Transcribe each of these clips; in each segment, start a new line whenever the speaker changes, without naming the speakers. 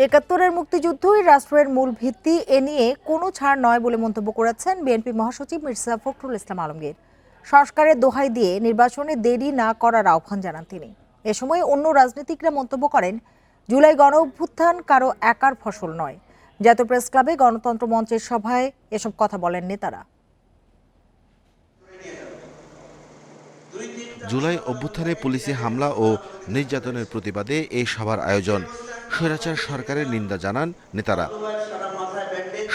একাত্তরের মুক্তিযুদ্ধই রাষ্ট্রের মূল ভিত্তি, এ নিয়ে কোনো ছাড় নয় বলে মন্তব্য করেছেন বিএনপি মহাসচিব মির্জা ফখরুল ইসলাম আলমগীর। সংস্কারের দোহাই দিয়ে নির্বাচনে দেরি না করার আহ্বান জানান তিনি। এ সময় অন্য রাজনীতিকরা মন্তব্য করেন, জুলাই গণ অভ্যুত্থান কারো একার ফসল নয়। জাতীয় প্রেস ক্লাবে গণতন্ত্র মঞ্চের সভায় এসব কথা বলেন নেতারা।
জুলাই অভ্যুত্থানে পুলিশি হামলা ও নির্যাতনের প্রতিবাদে এই সভার আয়োজন। স্বৈরাচার সরকারের নিন্দা জানান নেতারা।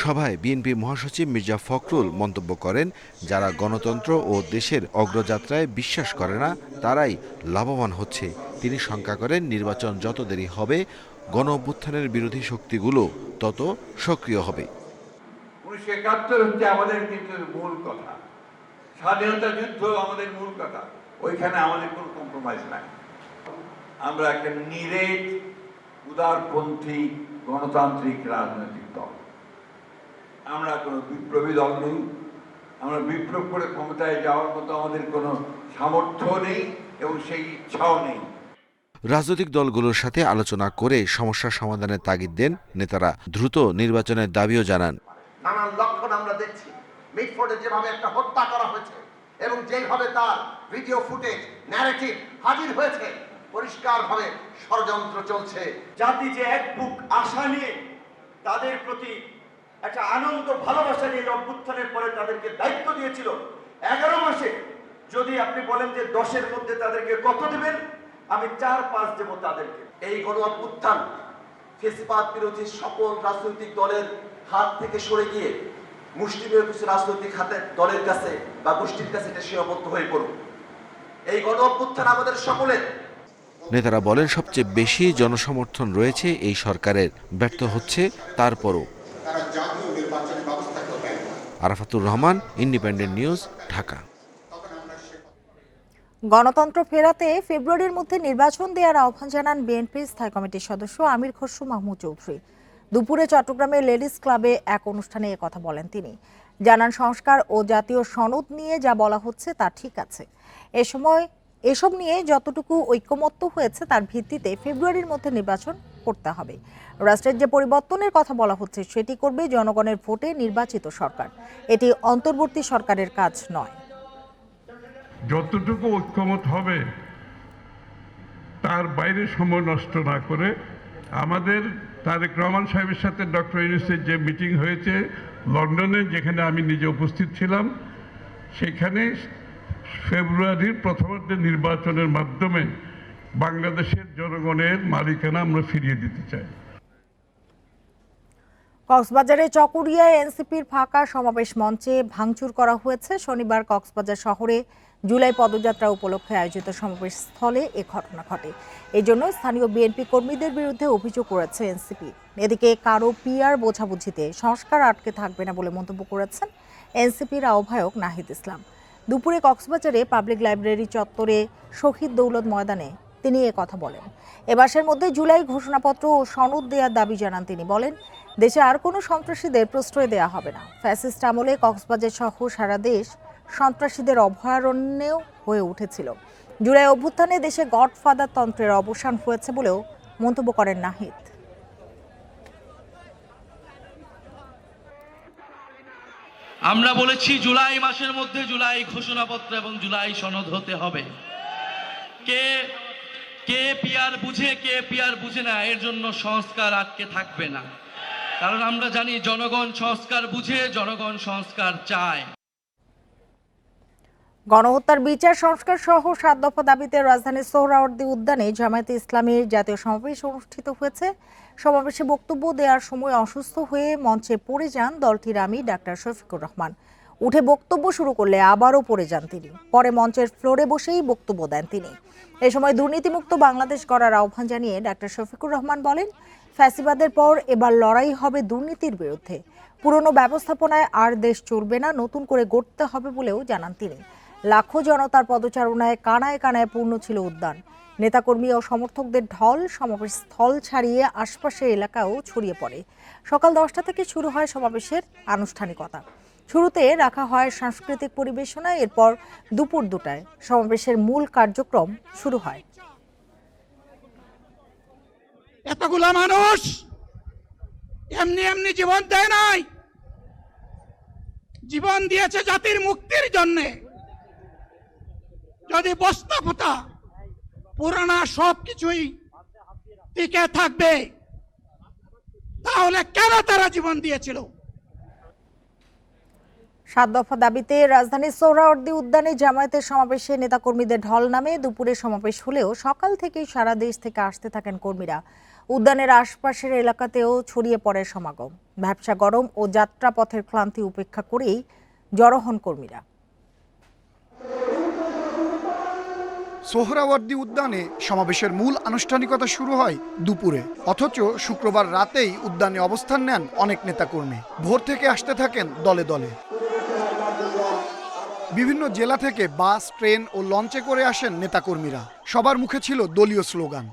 সভায় বিএনপি মহাসচিব মির্জা ফখরুল মন্তব্য করেন, যারা গণতন্ত্র ও দেশের অগ্রযাত্রায় বিশ্বাস করে না তারাই লাভবান হচ্ছে। তিনি শঙ্কা করেন, নির্বাচন যত দেরি হবে গণ অভ্যুত্থানের বিরোধী শক্তিগুলো তত সক্রিয় হবে।
1971 হচ্ছে আমাদের কিন্তু মূল কথা, স্বাধীনতা যুদ্ধ আমাদের মূল কথা, ওইখানে আমাদের কোনো কম্প্রোমাইজ নাই। আমরা একটা নিরেট উদারপন্থী গণতান্ত্রিক রাজনৈতিক দল, আমরা কোনো বিপ্লবী দল নই। আমরা বিপ্লব করে ক্ষমতায় যাওয়ার মতো আমাদের কোনো সামর্থ্য নেই এবং সেই ইচ্ছাও নেই।
রাজনৈতিক দলগুলোর সাথে আলোচনা করে সমস্যা সমাধানের তাগিদ দেন নেতারা। দ্রুত নির্বাচনের দাবিও জানান।
নানান লক্ষণ আমরা দেখছি, মিটফোর্ডে যেভাবে একটা হত্যা করা হয়েছে এবং যেভাবে তার ভিডিও ফুটেজ ন্যারেটিভ হাজির হয়েছে, পরিষ্কারভাবে ষড়যন্ত্র চলছে।
জাতি যে এক বুক আশা নিয়ে তাদের প্রতি একটা আনন্দ ভালোবাসা নিয়ে অভ্যুত্থানের পরে তাদেরকে দায়িত্ব দিয়েছিল 11 মাসে, যদি আপনি বলেন যে 10-এর মধ্যে তাদেরকে কত দেবেন, আমি 4-5 দেব তাদেরকে।
এই গণ অভ্যুত্থান ফ্যাসিবাদ বিরোধী সকল রাজনৈতিক দলের হাত থেকে সরে গিয়ে মুষ্টিমেয় কিছু রাজনৈতিক হাতের দলের কাছে বা গোষ্ঠীর কাছে এটা সীমাবদ্ধ হয়ে পড়ুক। এই গণ অভ্যুত্থান আমাদের সকলের।
নেতারা বলেন, সবচেয়ে বেশি জনসমর্থন রয়েছে এই সরকারের, ব্যর্থ হচ্ছে তারপরও। Arafatur Rahman, independent news, Dhaka.
গণতন্ত্র ফেরাতে ফেব্রুয়ারির মধ্যে নির্বাচন দেওয়ার আহ্বান জানান বিএনপির স্থায়ী কমিটির সদস্য আমির খসরু মাহমুদ চৌধুরী। দুপুরে চট্টগ্রামের লেডিস ক্লাবে এক অনুষ্ঠানে কথা বলেন তিনি। জানান, সংস্কার ও জাতীয় সনদ নিয়ে যা বলা হচ্ছে তা ঠিক আছে। এসব নিয়ে যতটুকু ঐকমত্য হয়েছে তার ভিত্তিতে ফেব্রুয়ারির মধ্যে নির্বাচন করতে হবে। রাষ্ট্রের যে পরিবর্তনের কথা বলা হচ্ছে সেটি করবে জনগণের ভোটে নির্বাচিত সরকার। এটি অন্তর্বর্তী সরকারের কাজ নয়।
যতটুকু ঐক্যমত হবে তার বাইরে সময় নষ্ট না করে আমাদের তারেক রহমান সাহেবের সাথে ডক্টর ইউনূসের যে মিটিং হয়েছে লন্ডনে, যেখানে আমি নিজে উপস্থিত ছিলাম, সেখানে ফেব্রুয়ারির প্রথমার্ধে নির্বাচনের মাধ্যমে বাংলাদেশের জনগণের মালিকানা আমরা ফিরিয়ে দিতে চাই।
কক্সবাজারে চকরিয়ায় এনসিপির ফাঁকা সমাবেশ মঞ্চে ভাঙচুর করা হয়েছে। শনিবার কক্সবাজার শহরে জুলাই পদযাত্রা উপলক্ষে আয়োজিত সমাবেশ স্থলে এ ঘটনা ঘটে। এই জন্য স্থানীয় বিএনপি কর্মীদের বিরুদ্ধে অভিযোগ করেছে এনসিপি। এদিকে কারো পিআর বোঝাবুঝিতে সংস্কার আটকে থাকবে না বলে মন্তব্য করেছেন এনসিপির আহ্বায়ক নাহিদ ইসলাম। দুপুরে কক্সবাজারে পাবলিক লাইব্রেরি চত্বরে শহীদ দৌলত ময়দানে তিনি কথা বলেন। এ মাসের মধ্যে জুলাই ঘোষণাপত্র ও সনদ দেওয়ার দাবি জানান তিনি। বলেন, দেশে আর কোনো সন্ত্রাসীদের প্রশ্রয় দেওয়া হবে না। ফ্যাসিস্ট আমলে কক্সবাজার সহ সারা দেশ সন্ত্রাসীদের অভয়ারণ্যেও হয়ে উঠেছিল। জুলাই অভ্যুত্থানে দেশে গডফাদার তন্ত্রের অবসান হয়েছে বলেও মন্তব্য করেন নাহিদ।
আমরা বলেছি জুলাই মাসের মধ্যে জুলাই ঘোষণাপত্র এবং জুলাই সনদ হতে হবে। কে পিআর বুঝে কে পিআর বুঝে না, এর জন্য সংস্কার আটকে থাকবে না। কারণ আমরা জানি জনগণ সংস্কার বুঝে, জনগণ সংস্কার চায়।
গণহত্যার বিচার সংস্কার সহ 7 দফা দাবিতে রাজধানীর সোহরাওয়ার্দী উদ্যানে জামায়াতে ইসলামীর জাতীয় সমাবেশ অনুষ্ঠিত হয়েছে। সমাবেশে বক্তব্য দেওয়ার সময় অসুস্থ হয়ে মঞ্চে পড়ে যান দলটির আমির ডাক্তার শফিকুর রহমান। উঠে বক্তব্য শুরু করলে আবারও পড়ে যান তিনি। পরে মঞ্চের ফ্লোরে বসেই বক্তব্য দেন তিনি। এ সময় দুর্নীতিমুক্ত বাংলাদেশ গড়ার আহ্বান জানিয়ে ডাক্তার শফিকুর রহমান বলেন, ফ্যাসিবাদের পর এবার লড়াই হবে দুর্নীতির বিরুদ্ধে। পুরনো ব্যবস্থাপনায় আর দেশ চলবে না, নতুন করে গড়তে হবে বলেও জানান তিনি। লাখো জনতার পদচারণায় কানায় কানায় পূর্ণ ছিল উদ্যান। নেতাকর্মী ও সমর্থকদের ঢল সমাবেশ স্থল ছাড়িয়ে আশপাশের এলাকাও ছড়িয়ে পড়ে। সকাল 10টা থেকে শুরু হয় সমাবেশের আনুষ্ঠানিকতা। শুরুতে রাখা হয় সাংস্কৃতিক পরিবেশনা, এরপর দুপুর 2টায় সমাবেশের মূল কার্যক্রম শুরু হয়।
এতগুলা মানুষ এমনি এমনি জীবন দেয় নাই, জীবন দিয়েছে জাতির মুক্তির জন্যে। যদি বাস্তবতা পুরানা সবকিছুই টিকে থাকবে, তাহলে কেন তারা জীবন দিয়েছিল?
7 দফা দাবিতে রাজধানীর সোহরাওয়ার্দী উদ্যানে জামায়াতের সমাবেশে নেতাকর্মীদের ঢল নামে। দুপুরে সমাবেশ হলেও সকাল থেকেই সারা দেশ থেকে আসতে থাকেন কর্মীরা। উদ্যানের আশপাশের এলাকাতেও ছড়িয়ে পড়ে সমাগম। ব্যবসা গরম ও যাত্রাপথের ক্লান্তি উপেক্ষা করেই জড়ো হন কর্মীরা।
সোহরাওয়ার্দী উদ্যানে সমাবেশের মূল আনুষ্ঠানিকতা শুরু হয় দুপুরে, অথচ শুক্রবার রাতেই উদ্যানে অবস্থান নেন অনেক নেতাকর্মী। ভোর থেকে আসতে থাকেন দলে দলে। বিভিন্ন জেলা থেকে বাস, ট্রেন ও লঞ্চে করে আসেন নেতাকর্মীরা। সবার মুখে ছিল দলীয় স্লোগান।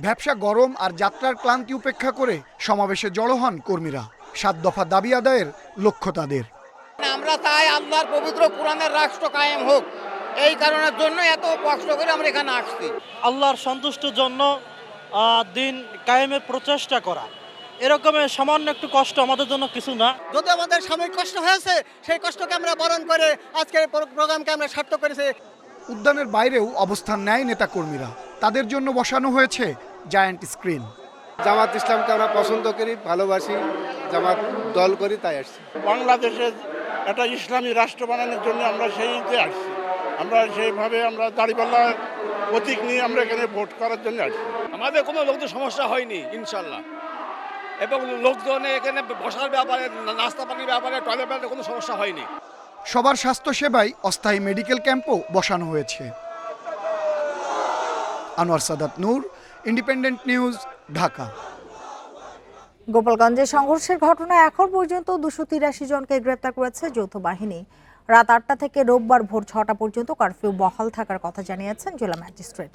ব্যবসা গরম আর যাত্রার ক্লান্তি উপেক্ষা করে সমাবেশে জড়ো হন কর্মীরা। 7 দফা দাবি আদায়ের লক্ষ্য তাদের।
আমরা চাই আল্লাহর পবিত্র কোরআনের রাষ্ট্র কায়েম হোক, এই কারণের জন্য এত কষ্ট করে আমরা এখানে আসছি।
আল্লাহর সন্তুষ্টির জন্য দিন কায়েমের প্রচেষ্টা করা, এরকমের সামান্য একটু কষ্ট আমাদের জন্য কিছু না।
যদি আমাদের সাময়িক কষ্ট হয়েছে, সেই কষ্টকে আমরা বরণ করে আজকের প্রোগ্রামকে আমরা সার্থক করেছি।
উদ্যানের বাইরেও অবস্থান নেয় নেতাকর্মীরা। তাদের জন্য বসানো হয়েছে জায়ান্ট স্ক্রিন।
জামাত ইসলামকে আমরা পছন্দ করি, ভালোবাসি, জামাত দল করি, তাই আসছি।
বাংলাদেশের একটা ইসলামী রাষ্ট্র বানানোর জন্য আমরা সেইতে আসছি। আমরা সেইভাবে আমরা দাঁড়িপাল্লা প্রতীক নিয়ে আমরা এখানে ভোট করার জন্য আসছি।
আমাদের কোনো লোকজন সমস্যা হয়নি ইনশাল্লাহ, এবং লোকজনে এখানে বসার ব্যাপারে, নাস্তা পানির ব্যাপারে, টয়লেট ব্যাপারে কোনো সমস্যা হয়নি।
সবার স্বাস্থ্য সেবায় অস্থায়ী মেডিকেল ক্যাম্পও বসানো হয়েছে। আনোয়ার সাদাত নূর, ইন্ডিপেন্ডেন্ট নিউজ, ঢাকা।
গোপালগঞ্জে সংঘর্ষের ঘটনায় এখন পর্যন্ত 283 জনকে গ্রেপ্তার করেছে যৌথ বাহিনী। রাত 8টা থেকে রোববার ভোর 6টা পর্যন্ত কারফিউ বহাল থাকার কথা জানিয়েছেন জেলা ম্যাজিস্ট্রেট।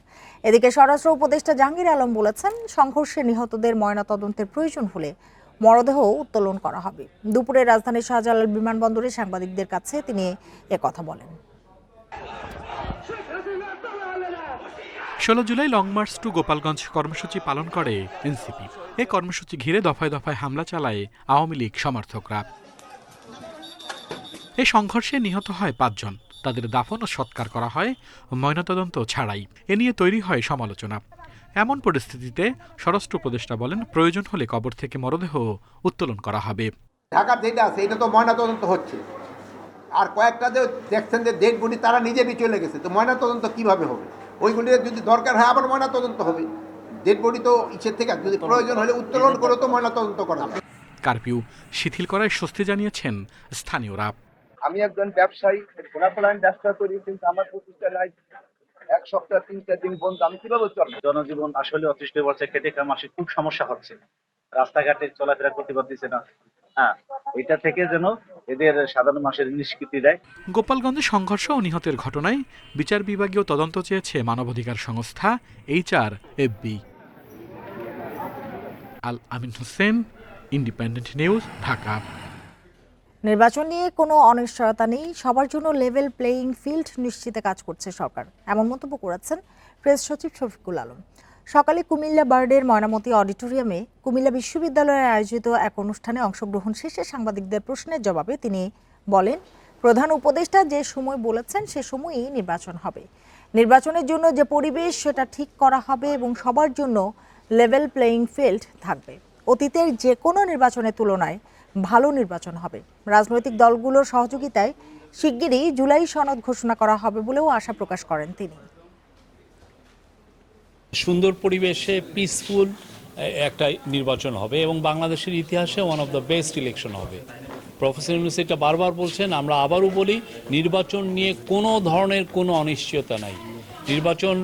এদিকে স্বরাষ্ট্র উপদেষ্টা জাহাঙ্গীর আলম বলেছেন, সংঘর্ষে নিহতদের ময়নাতদন্তের প্রয়োজন হলে মরদেহ উত্তোলন করা হবে। দুপুরে রাজধানীর শাহজালাল বিমানবন্দরে সাংবাদিকদের কাছে তিনি একথা বলেন।
16 July long march to Gopalganj কর্মসূচি পালন করে এনসিপি। এই কর্মসূচি ঘিরে দফায় দফায় হামলা চালায় আওয়ামী লীগ সমর্থকরা। এই সংঘর্ষে নিহত হয় 5 জন। তাদের দাফন ও সৎকার করা হয় ময়নাতদন্ত ছাড়াই। এ নিয়ে তৈরি হয় সমালোচনা। এমন পরিস্থিতিতে স্বরাষ্ট্র উপদেষ্টা বলেন, প্রয়োজন হলে কবর থেকে মরদেহ উত্তোলন করা হবে।
ঢাকার যেটা আছে এটা তো ময়নাতদন্ত হচ্ছে, আর কয়েকটা যে দেখছেন যে ডেড বডি তারা নিজেরই চলে গেছে, তো ময়নাতদন্ত কিভাবে হবে? ওইগুলি যদি দরকার হয় আবার ময়নাতদন্ত হবে। ডেড বডি তো ইচ্ছের থেকে যদি প্রয়োজন হলে উত্তোলন করে তো ময়নাতদন্ত করা হবে।
কারফিউ শিথিল করায় স্বস্তি জানিয়েছেন স্থানীয়রা।
আমি একজন ব্যবসায়ী, খোলাখোলায় ব্যবসা করি, কিন্তু আমার প্রতিষ্ঠানে 1 সপ্তাহ 3-4 দিন বন্ধ, আমি কিভাবে চলবো? জনজীবন আসলে অতিষ্ঠ হচ্ছে, খেটে কামাসে খুব সমস্যা হচ্ছে, রাস্তাঘাটে চলাফেরার প্রতিবাদ দিচ্ছে না। এটা থেকে যেন এদের সাধারণ মানুষের নিষ্কৃতি দেয়।
গোপালগঞ্জে সংঘর্ষ ও নিহতের ঘটনায় বিচার বিভাগীয় তদন্ত চেয়েছে মানবাধিকার সংস্থা HRFB। আল আমিন হোসেন, ইন্ডিপেন্ডেন্ট নিউজ, ঢাকা।
নির্বাচন নিয়ে কোনো অনিশ্চয়তা নেই, সবার জন্য লেভেল প্লেয়িং ফিল্ড নিশ্চিতে কাজ করছে সরকার, এমন মন্তব্য করেছেন প্রেস সচিব শফিকুল আলম। সকালে কুমিল্লা বার্ডের ময়নামতি অডিটোরিয়ামে কুমিল্লা বিশ্ববিদ্যালয়ে আয়োজিত এক অনুষ্ঠানে অংশগ্রহণ শেষে সাংবাদিকদের প্রশ্নের জবাবে তিনি বলেন, প্রধান উপদেষ্টা যে সময় বলেছেন সে সময়ই নির্বাচন হবে। নির্বাচনের জন্য যে পরিবেশ সেটা ঠিক করা হবে এবং সবার জন্য লেভেল প্লেয়িং ফিল্ড থাকবে। অতীতের যে কোনো নির্বাচনের তুলনায় ভালো নির্বাচন হবে। রাজনৈতিক দলগুলোর সহযোগিতায় শিগগিরই জুলাই সনদ ঘোষণা করা হবে বলেও আশা প্রকাশ করেন তিনি।
সুন্দর পরিবেশে পিসফুল একটা নির্বাচন হবে এবং বাংলাদেশের ইতিহাসে one of the best election হবে। প্রফেসর ইউনূস এটা বারবার বলছেন, আমরা আবারও বলি, নির্বাচন নিয়ে কোনো ধরনের কোনো অনিশ্চয়তা নাই। নির্বাচন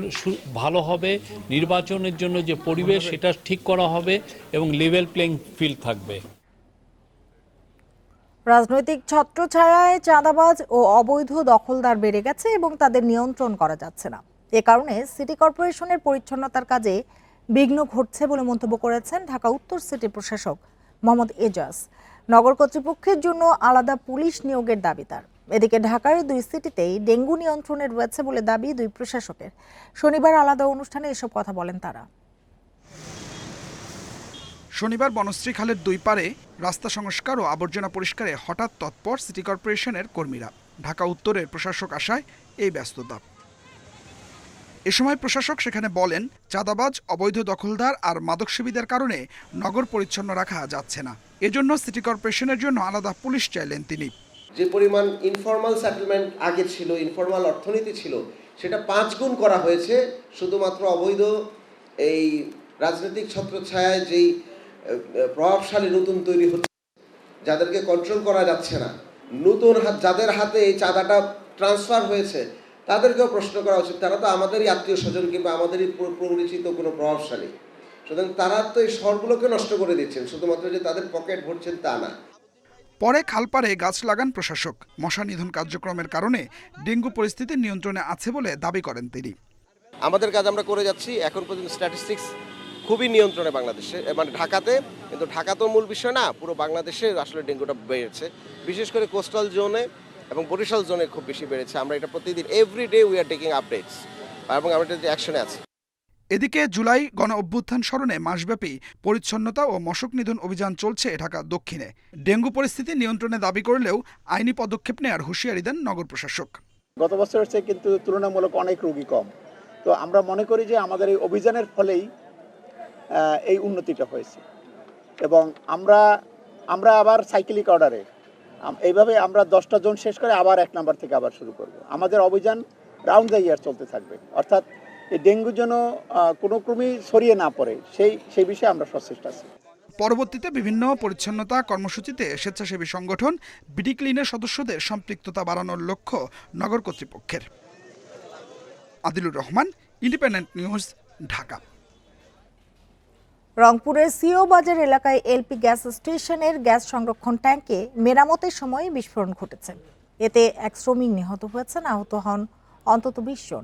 ভালো হবে, নির্বাচনের জন্য যে পরিবেশ সেটা ঠিক করা হবে এবং লেভেল প্লেইং ফিল্ড থাকবে।
রাজনৈতিক ছত্রছায়ায় চাঁদাবাজ ও অবৈধ দখলদার বেড়ে গেছে এবং তাদের নিয়ন্ত্রণ করা যাচ্ছে না। এ কারণে সিটি কর্পোরেশনের পরিচ্ছন্নতার কাজে বিঘ্ন ঘটছে বলে মন্তব্য করেছেন ঢাকা উত্তর সিটি প্রশাসক মোহাম্মদ এজাজ। নগর কর্তৃপক্ষের জন্য আলাদা পুলিশ নিয়োগের দাবি তার। এদিকে ঢাকার 2 সিটিতেই ডেঙ্গু নিয়ন্ত্রণে রয়েছে বলে দাবি 2 প্রশাসকের। শনিবার আলাদা অনুষ্ঠানে এসব কথা বলেন তারা।
শনিবার বনশ্রী খালের দুই পারে রাস্তা সংস্কার ও আবর্জনা পরিষ্কারে হঠাৎ তৎপর সিটি কর্পোরেশনের কর্মীরা। ঢাকা উত্তরের প্রশাসক আসায় এই ব্যস্ততা। এ সময় প্রশাসক সেখানে বলেন, চাঁদাবাজ, অবৈধ দখলদার আর মাদকসেবীদের কারণে নগর পরিচ্ছন্ন রাখা যাচ্ছে না। এজন্য সিটি কর্পোরেশনের জন্য আলাদা পুলিশ চাইলেন তিনি।
যে পরিমাণ ইনফর্মাল সেটেলমেন্ট আগে ছিল, ইনফর্মাল অর্থনীতি ছিল, সেটা 5 গুণ করা হয়েছে শুধুমাত্র অবৈধ এই রাজনৈতিক ছত্রছায়ায় যেই প্রভাবশালী নতুন তৈরি হচ্ছে, যাদেরকে কন্ট্রোল করা যাচ্ছে না, নতুন যাদের হাতে এই চাঁদাটা ট্রান্সফার হয়েছে তাদেরকেও প্রশ্ন করা উচিত। তারা তো আমাদেরই আত্মীয় স্বজন কিংবা আমাদেরই পরিচিত কোনো প্রভাবশালী, সুতরাং তারা তো এই শহরগুলোকে নষ্ট করে দিচ্ছেন, শুধুমাত্র যে তাদের পকেট ভরছেন তা না।
পরে খালপাড়ে গাছ লাগান প্রশাসক। মশা নিধন কার্যক্রমের কারণে ডেঙ্গু পরিস্থিতি নিয়ন্ত্রণে আছে বলে দাবি করেন তিনি।
আমাদের কাজ আমরা করে যাচ্ছি, এখন পর্যন্ত স্ট্যাটিস্টিক্স খুবই নিয়ন্ত্রণে বাংলাদেশে, মানে ঢাকাতে, কিন্তু ঢাকা তো মূল বিষয় না, পুরো বাংলাদেশে আসলে ডেঙ্গুটা বেড়েছে, বিশেষ করে কোস্টাল জোনে এবং বরিশাল জোনে খুব বেশি বেড়েছে। আমরা এটা প্রতিদিন everyday we are taking updates এবং আমরা এটা অ্যাকশনে আছি।
এদিকে জুলাই গণ অভ্যুত্থান স্মরণে মাসব্যাপী পরিচ্ছন্নতা ও মশক নিধন অভিযান চলছে ঢাকা দক্ষিণে। ডেঙ্গু পরিস্থিতি নিয়ন্ত্রণে দাবি করলেও আইনি পদক্ষেপ নেওয়ার হুঁশিয়ারি দেন নগর প্রশাসক।
গত বছরের চেয়ে কিন্তু তুলনামূলক অনেক রোগী কম, তো আমরা মনে করি যে আমাদের এই অভিযানের ফলেই এই উন্নতিটা হয়েছে এবং আমরা আবার সাইক্লিক অর্ডারে এইভাবে আমরা 10টা জোন শেষ করে আবার 1 নাম্বার থেকে আবার শুরু করব। আমাদের অভিযান রাউন্ড দ্য ইয়ার চলতে থাকবে, অর্থাৎ এই ডেঙ্গু যেন কোনো ক্রমেই ছড়িয়ে না পড়ে সেই বিষয়ে আমরা সচেষ্ট আছি।
পরবর্তীতে বিভিন্ন পরিচ্ছন্নতা কর্মসূচিতে স্বেচ্ছাসেবী সংগঠন বিডি ক্লিনের সদস্যদের সম্পৃক্ততা বাড়ানোর লক্ষ্য নগর কর্তৃপক্ষের। Adilur Rahman, independent news, Dhaka.
রংপুরের সিও বাজার এলাকায় এলপি গ্যাস স্টেশনের গ্যাস সংরক্ষণ ট্যাঙ্কে মেরামতের সময় বিস্ফোরণ ঘটেছে। এতে এক শ্রমিক নিহত হয়েছেন, আহত হন অন্তত 20 জন।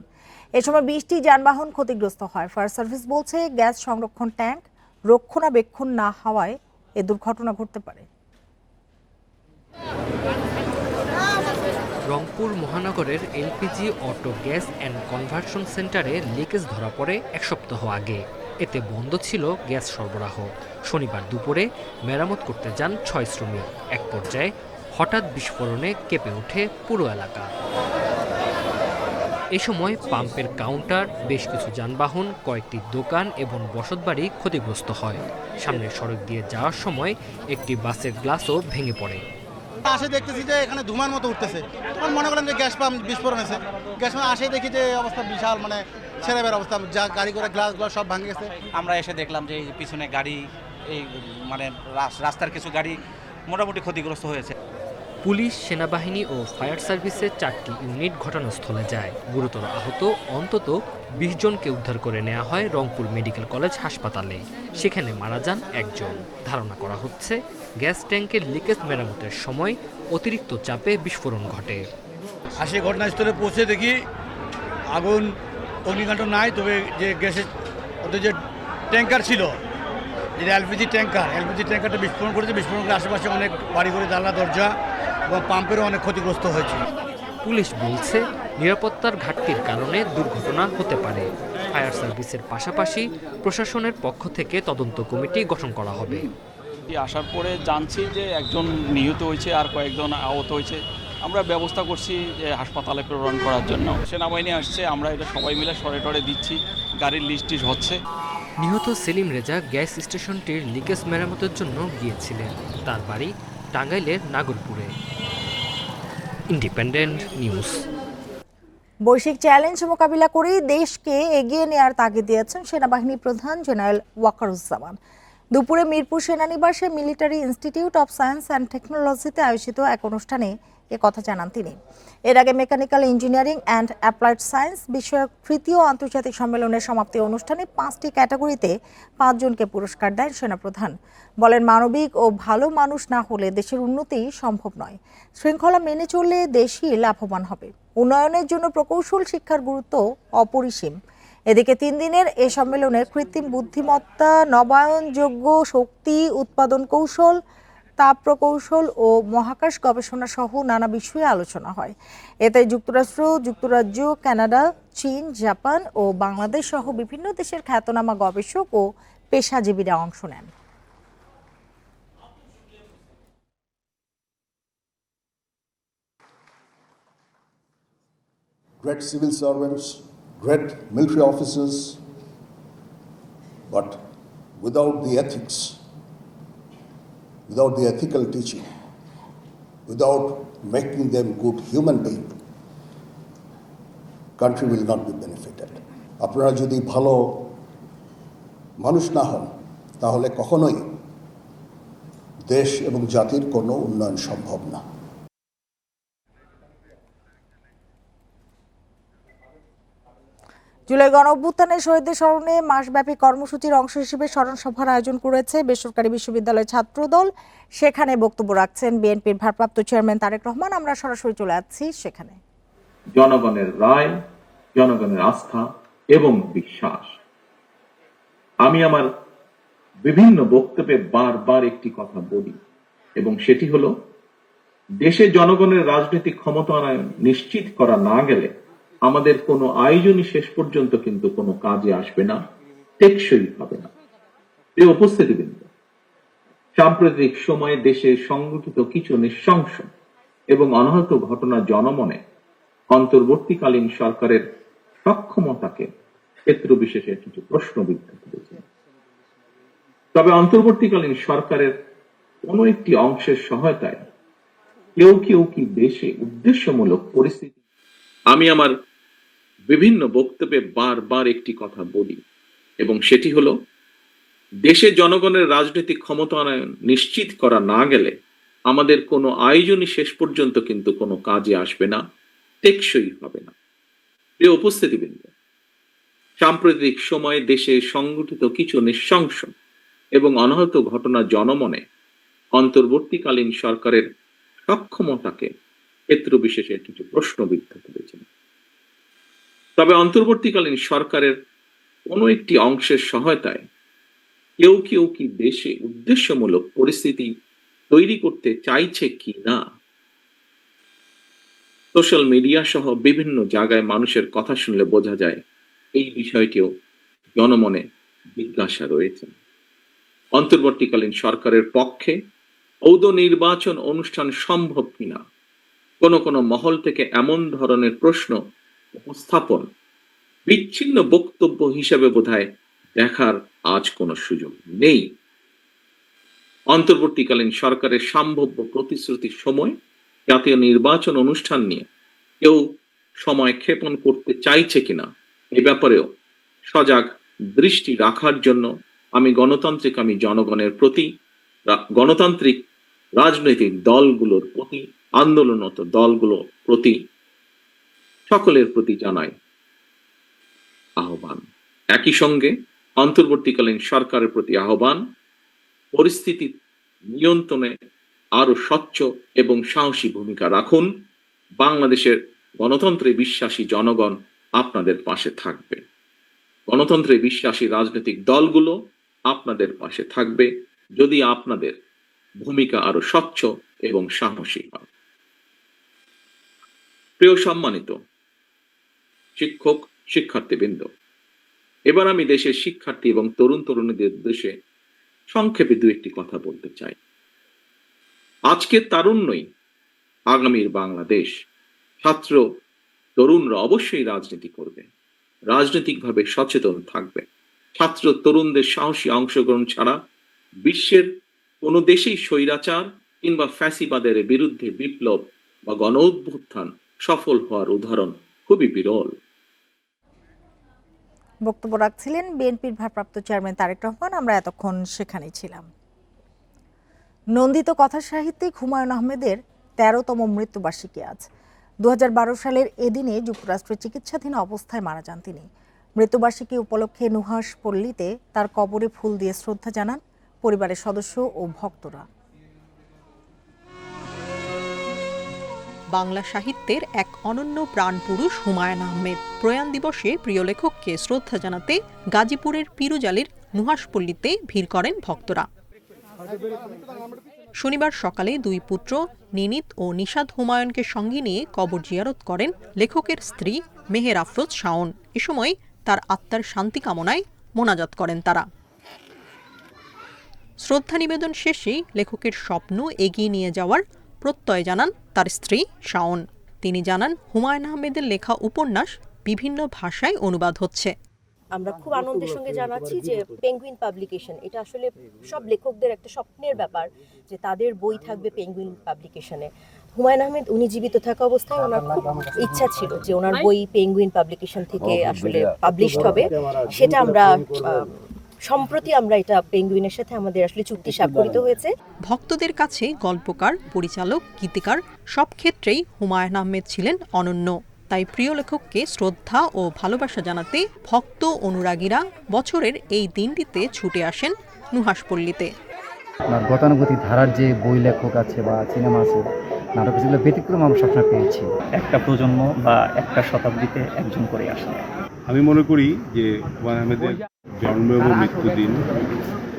এ সময় 20টি যানবাহন ক্ষতিগ্রস্ত হয়। ফায়ার সার্ভিস বলছে, গ্যাস সংরক্ষণ ট্যাঙ্ক রক্ষণাবেক্ষণ না হওয়ায় এ দুর্ঘটনা ঘটতে পারে।
রংপুর মহানগরের LPG auto gas and conversion সেন্টারে লিকেজ ধরা পড়ে 1 সপ্তাহ আগে। এতে বন্ধ ছিল গ্যাস সরবরাহ। শনিবার দুপুরে মেরামত করতে যান 6 শ্রমিক। এক পর্যায়ে হঠাৎ বিস্ফোরণে কেঁপে ওঠে পুরো এলাকা। এ সময় পাম্পের কাউন্টার, বেশ কিছু যানবাহন, কয়েকটি দোকান এবং বসতবাড়ি ক্ষতিগ্রস্ত হয়। সামনের সড়ক দিয়ে যাওয়ার সময় একটি বাসের গ্লাসও ভেঙে পড়ে।
আসে দেখতেছি যে এখানে ধুমার মতো উঠতেছে, তখন মনে করলাম যে গ্যাস পাম্প বিস্ফোরণ হয়েছে। গ্যাস পাম্প আসে দেখি যে অবস্থা বিশাল, মানে ছেড়ে বের অবস্থা, যা গাড়ি করে গ্লাসগুলো সব ভাঙে গেছে।
আমরা এসে দেখলাম যে এই পিছনে গাড়ি, এই মানে রাস্তার কিছু গাড়ি মোটামুটি ক্ষতিগ্রস্ত হয়েছে।
পুলিশ, সেনাবাহিনী ও ফায়ার সার্ভিসের 4টি ইউনিট ঘটনাস্থলে যায়। গুরুতর আহত অন্তত 20 জনকে উদ্ধার করে নেওয়া হয় রংপুর মেডিকেল কলেজ হাসপাতালে। সেখানে মারা যান 1 জন। ধারণা করা হচ্ছে, গ্যাস ট্যাঙ্কের লিকেজ মেরামতের সময় অতিরিক্ত চাপে বিস্ফোরণ ঘটে।
আসে ঘটনাস্থলে পৌঁছে দেখি আগুন, অগ্নিকাণ্ড নাই, তবে যে গ্যাসের ওদের যে ট্যাঙ্কার ছিল, যেটা এলপিজি ট্যাঙ্কারটা বিস্ফোরণ করেছে। বিস্ফোরণ করে আশেপাশে অনেক বাড়িঘরে জানলা দরজা এবং পাম্পেরও অনেক ক্ষতিগ্রস্ত হয়েছে।
পুলিশ বলছে, নিরাপত্তার ঘাটতির কারণে দুর্ঘটনা হতে পারে। ফায়ার সার্ভিসের পাশাপাশি প্রশাসনের পক্ষ থেকে তদন্ত কমিটি গঠন করা হবে।
আসার পরে জানছি যে 1 জন নিহত হয়েছে আর কয়েকজন আহত হয়েছে। আমরা ব্যবস্থা করছি যে হাসপাতালে প্রেরণ করার জন্য। সেনাবাহিনী আসছে, আমরা এটা সবাই মিলে সরে দিচ্ছি, গাড়ির লিস্ট হচ্ছে।
নিহত সেলিম রেজা গ্যাস স্টেশনটির লিকেজ মেরামতের জন্য গিয়েছিলেন। তার বাড়ি টাঙ্গাইলের নাগরপুরে। Independent News.
বৈশ্বিক চ্যালেঞ্জ মোকাবিলা করে দেশকে এগিয়ে নেওয়ার তাগিদ দিয়েছেন সেনাবাহিনী প্রধান জেনারেল ওয়াকারুজ্জামান। দুপুরে মিরপুর সেনানিবাসে military institute of science and টেকনোলজিতে আয়োজিত এক অনুষ্ঠানে কথা জানান তিনি। এর আগে mechanical engineering and applied science বিষয়ক তৃতীয় আন্তর্জাতিক সম্মেলনের সমাপ্তি অনুষ্ঠানে 5টি ক্যাটাগরিতে 5 জনকে পুরস্কার দেন সেনাপ্রধান। বলেন, মানবিক ও ভালো মানুষ না হলে দেশের উন্নতি সম্ভব নয়। শৃঙ্খলা মেনে চললে দেশই লাভবান হবে। উন্নয়নের জন্য প্রকৌশল শিক্ষার গুরুত্ব অপরিসীম। এদিকে 3 দিনের এ সম্মেলনে কৃত্রিম বুদ্ধিমত্তা, নবায়নযোগ্য শক্তি উৎপাদন কৌশল, তাপ প্রকৌশল ও মহাকাশ গবেষণা সহ নানা বিষয়ে আলোচনা হয়। এতে যুক্তরাষ্ট্র, যুক্তরাজ্য, কানাডা, চীন, জাপান ও বাংলাদেশ সহ বিভিন্ন দেশের খ্যাতনামা গবেষক ও পেশাজীবীরা অংশ নেন।
great civil servants, great military officers, but without the ethics, without the ethical teaching, without making them good human beings, country will not be benefited. আপনারা যদি ভালো মানুষ না হন তাহলে কখনোই দেশ এবং জাতির কোনো উন্নয়ন সম্ভব না।
জুলাই গণঅভ্যুত্থানের শহীদদের স্মরণে মাসব্যাপী কর্মসূচির অংশ হিসেবে স্মরণ সভার আয়োজন করেছে বেসরকারি বিশ্ববিদ্যালয় ছাত্রদল। সেখানে বক্তব্য রাখছেন বিএনপির ভারপ্রাপ্ত চেয়ারম্যান তারেক রহমান। আমরা সরাসরি চলে যাচ্ছি সেখানে।
জনগণের রায়, জনগণের আস্থা এবং বিশ্বাস। আমি আমার বিভিন্ন বক্তব্যে বারবার একটি কথা বলি এবং সেটি হলো, দেশে জনগণের রাজনৈতিক ক্ষমতায়ন নিশ্চিত করা না গেলে আমাদের কোনো আয়োজনই শেষ পর্যন্ত কিন্তু কোনো কাজে আসবে না, টেকসই হবে না। এই উপস্থিতিবৃন্দ, সাম্প্রতিক সময়ে দেশে সংঘটিত কিছু নৃশংস এবং অনাহত ঘটনা জনমনে অন্তর্বর্তীকালীন সরকারের সক্ষমতাকে ক্ষেত্র বিশেষে কিছু প্রশ্নবিদ্ধ করেছে। তবে অন্তর্বর্তীকালীন সরকারের কোন একটি অংশের সহায়তায় কেউ কেউ কি দেশে উদ্দেশ্যমূলক পরিস্থিতি। আমি আমার বিভিন্ন বক্তব্যে বারবার একটি কথা বলি এবং সেটি হলো, দেশে জনগণের রাজনৈতিক ক্ষমতায়ন নিশ্চিত করা না গেলে আমাদের কোনো আয়োজনই শেষ পর্যন্ত কিন্তু কোনো কাজে আসবে না, টেকসই হবে না। প্রিয় উপস্থিতিবৃন্দ, সাম্প্রতিক সময়ে দেশে সংঘটিত কিছু নৃশংস এবং অনাহত ঘটনা জনমনে অন্তর্বর্তীকালীন সরকারের সক্ষমতাকে ক্ষেত্র বিশেষে কিছু প্রশ্নবিদ্ধ করেছেন। তবে অন্তর্বর্তীকালীন সরকারের কোন একটি অংশের সহায়তায় কেউ কেউ কি দেশে উদ্দেশ্যমূলক পরিস্থিতি তৈরি করতে চাইছে কি না, সোশ্যাল মিডিয়া সহ বিভিন্ন জায়গায় মানুষের কথা শুনলে বোঝা যায় এই বিষয়টিও জনমনে জিজ্ঞাসা রয়েছে। অন্তর্বর্তীকালীন সরকারের পক্ষে ঔদ নির্বাচন অনুষ্ঠান সম্ভব কিনা কোন মহল থেকে এমন ধরনের প্রশ্ন উপস্থাপন বিচ্ছিন্ন বক্তব্য হিসেবে বোধহয় দেখার আজ কোনো সুযোগ নেই। অন্তর্বর্তীকালীন সরকারের সম্ভাব্য প্রতিশ্রুতির সময় জাতীয় নির্বাচন অনুষ্ঠান নিয়ে কেউ সময় ক্ষেপণ করতে চাইছে কিনা এ ব্যাপারেও সজাগ দৃষ্টি রাখার জন্য আমি জনগণের প্রতি, গণতান্ত্রিক রাজনৈতিক দলগুলোর প্রতি, আন্দোলনরত দলগুলোর প্রতি, সকলের প্রতি জানাই আহ্বান। একই সঙ্গে অন্তর্বর্তীকালীন সরকারের প্রতি আহ্বান, পরিস্থিতি নিয়ন্ত্রণে আরো স্বচ্ছ এবং সাহসী ভূমিকা রাখুন। বাংলাদেশের গণতন্ত্রে বিশ্বাসী জনগণ আপনাদের পাশে থাকবে, গণতন্ত্রে বিশ্বাসী রাজনৈতিক দলগুলো আপনাদের পাশে থাকবে যদি আপনাদের ভূমিকা আরো স্বচ্ছ এবং সাহসী হয়। প্রিয় সম্মানিত শিক্ষক শিক্ষার্থীবৃন্দ, এবার আমি দেশের শিক্ষার্থী এবং তরুণ তরুণীদের উদ্দেশ্যে সংক্ষেপে দু একটি কথা বলতে চাই। আজকের তারুণ্যই আগামীর বাংলাদেশ। ছাত্র তরুণরা অবশ্যই রাজনীতি করবে, রাজনৈতিকভাবে সচেতন থাকবে। ছাত্র তরুণদের সাহসী অংশগ্রহণ ছাড়া বিশ্বের কোনো দেশেই স্বৈরাচার কিংবা ফ্যাসিবাদের বিরুদ্ধে বিপ্লব বা গণ অভ্যুত্থান সফল হওয়ার উদাহরণ খুবই বিরল।
বক্তব্য রাখছিলেন বিএনপির ভারপ্রাপ্ত চেয়ারম্যান তারেক রহমান। আমরা এতক্ষণ সেখানেই ছিলাম। নন্দিত কথা সাহিত্যিক হুমায়ুন আহমেদের ১৩তম মৃত্যুবার্ষিকী আজ। ২০১২ সালের এদিনে যুক্তরাষ্ট্রে চিকিৎসাধীন অবস্থায় মারা যান তিনি। মৃত্যুবার্ষিকী উপলক্ষে নুহাশ পল্লীতে তার কবরে ফুল দিয়ে শ্রদ্ধা জানান পরিবারের সদস্য ও ভক্তরা।
বাংলা সাহিত্যের এক অনন্য প্রাণপুরুষ হুমায়ুন আহমেদ প্রয়াণ দিবসে প্রিয় লেখককে শ্রদ্ধা জানাতে গাজীপুরের পিরুজালির নুহাশপল্লীতে ভিড় করেন ভক্তরা। শনিবার সকালে দুই পুত্র নিনিত ও নিশাদ হুমায়ুনকে সঙ্গে নিয়ে কবর জিয়ারত করেন লেখকের স্ত্রী মেহের আফরোজ শাওন। এ সময় তার আত্মার শান্তি কামনায় মোনাজাত করেন তারা। শ্রদ্ধা নিবেদন শেষে লেখকের স্বপ্ন এগিয়ে নিয়ে যাওয়ার প্রত্যয় জানান তার স্ত্রী শাওন। তিনি জানান, হুমায়ুন আহমেদের লেখা উপন্যাস বিভিন্ন ভাষায় অনুবাদ হচ্ছে।
আমরা খুব আনন্দের সঙ্গে জানাচ্ছি যে পেঙ্গুইন পাবলিকেশন, এটা আসলে সব লেখকদের একটা স্বপ্নের ব্যাপার যে তাদের বই থাকবে পেঙ্গুইন পাবলিকেশনে। হুমায়ুন আহমেদ উনি জীবিত থাকা অবস্থায় ওনার খুব ইচ্ছা ছিল যে ওনার বই পেঙ্গুইন পাবলিকেশন থেকে আসলে পাবলিশড হবে। সেটা আমরা সম্প্রতি এটা পেঙ্গুইনের সাথে আমাদের আসলে চুক্তি স্বাক্ষরিত হয়েছে।
ভক্তদের কাছে গল্পকার, পরিচালক, গীতিকার সব ক্ষেত্রেই হুমায়ুন আহমেদ ছিলেন অনন্য। তাই প্রিয় লেখককে শ্রদ্ধা ও ভালোবাসা জানাতে ভক্ত অনুরাগীরা বছরের এই দিনটিতে ছুটে আসেন নুহাশপল্লীতে।
গতানুগতিক ধারার যে বই লেখক আছে বা সিনেমা আছে, নাটক, যেগুলো ব্যতিক্রম আমরা সবসময় পেয়েছি। একটা প্রজন্ম বা একটা শতাব্দীতে একজন করে আসে।
আমি মনে করি যে হুমায়ুন আহমেদের জন্ম এবং মৃত্যুদিন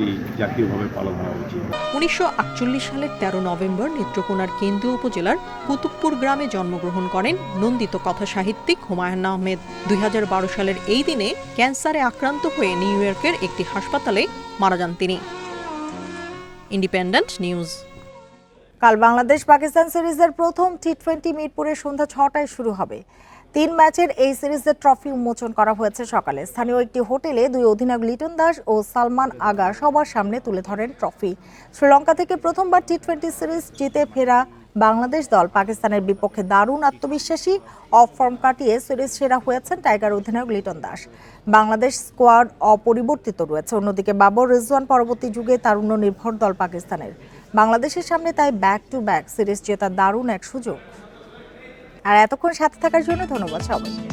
এই জাতীয়ভাবে পালন হওয়া উচিত।
1948 সালের 13 নভেম্বর নেত্রকোনার কেন্দ্রীয় উপজেলার কুতুবপুর গ্রামে জন্মগ্রহণ করেন নন্দিত কথা সাহিত্যিক হুমায়ুন আহমেদ। 2012 সালের এই দিনে ক্যান্সারে আক্রান্ত হয়ে নিউ ইয়র্কের একটি হাসপাতালে মারা যান তিনি। Independent news.
কাল বাংলাদেশ পাকিস্তান সিরিজের প্রথম টি20 মিরপুরে সন্ধ্যা 6টায় শুরু হবে। 3 ম্যাচের এই সিরিজের ট্রফি উন্মোচন করা হয়েছে সকালে। স্থানীয় একটি হোটেলে দুই অধিনায়ক লিটন দাস ও সালমান আগা সবার সামনে তুলে ধরেন ট্রফি। শ্রীলঙ্কা থেকে প্রথমবার টি20 সিরিজ জিতে ফেরা বাংলাদেশ দল পাকিস্তানের বিপক্ষে দারুণ আত্মবিশ্বাসী, অফ ফর্ম কাটিয়ে সিরিজ সেরা হয়েছেন টাইগার অধিনায়ক লিটন দাস। বাংলাদেশ স্কোয়াড অপরিবর্তিত রয়েছে। অন্যদিকে বাবর রিজওয়ান পরবর্তী যুগে তারুণ্য নির্ভর দল পাকিস্তানের। বাংলাদেশের সামনে তাই ব্যাক টু ব্যাক সিরিজ জেতার দারুণ এক সুযোগ। আর এতক্ষণ সাথে থাকার জন্য ধন্যবাদ সবাইকে।